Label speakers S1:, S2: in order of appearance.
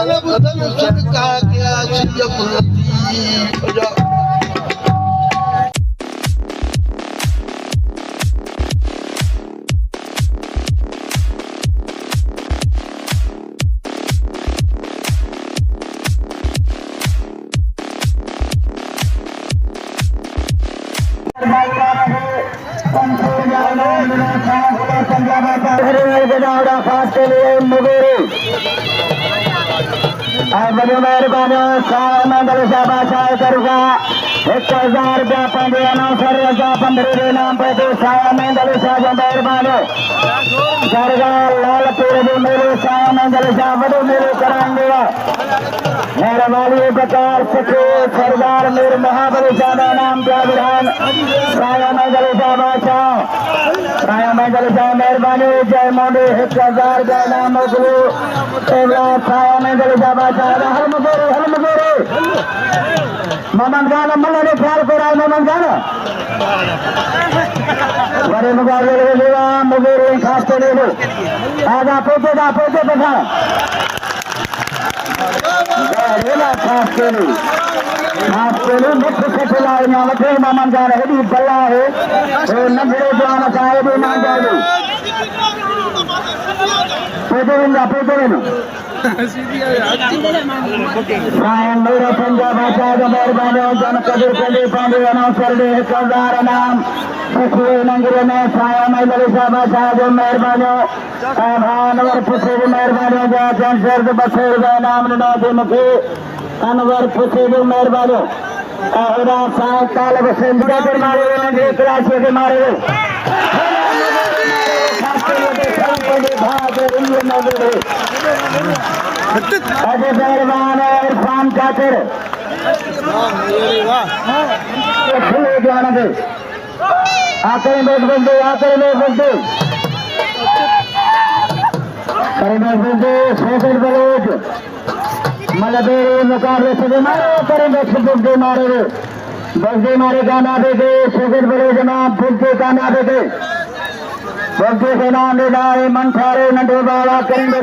S1: मन बदन सदका क्या सिय कुलती के लिए मुगेरी बड़ी मेहरबानी मंगल शाबाश करूँगा 1000 रुपया पंद्रह अनाउंसर रजा 15 नाम पे तो साया मंगल शाह मेहरबानी दरगाह लाल पीर मेरे साया मंगल शाह बड़े मेरे कराएंगे मेहरबानी बकार सिखे सरदार मेरे महाबली शाह नाम का विधान साया मंगल शाह बादशाह साया मंगल शाह मेहरबानी जय मोदी 1000 का नाम गुरु साया मंगल शाह बादशाह हल मुगेरे मोहम्मद खान अम्मल ने ख्याल को राय मोहम्मद खान बड़े मुकाबले में मुगेरे खास को ले लो आजा पोते बैठा खास के लिए मुख्य सफलाई ना वठे मोहम्मद खान हेडी बल्ला है तो नंबरे जान चाहे भी ना जाए पोते मेरा पंजाब आचार्य मेहरबानी जन कबीर पल्ली पांडे अनाउंसर 1000 नाम पुछे नंगरे में साया मंगल शाह आचार्य मेहरबानी अनवर पुछे मेहरबानी जन शर्द बसेर का नाम नदी मुखी अनवर पुछे मेहरबानी और साय काल बसेर के मारे नंगे क्लास के मारे अजय पहलवान इरफान कातिर आते सेकंड बलोच मलबेरे मुकाबले से मारे मारे बसदे मारे कामयाबी के सेकंड बलोच नाम फुलके कामयाबी के बसदे के नाम ले जाए मन सारे नंदे बाबा करेंगे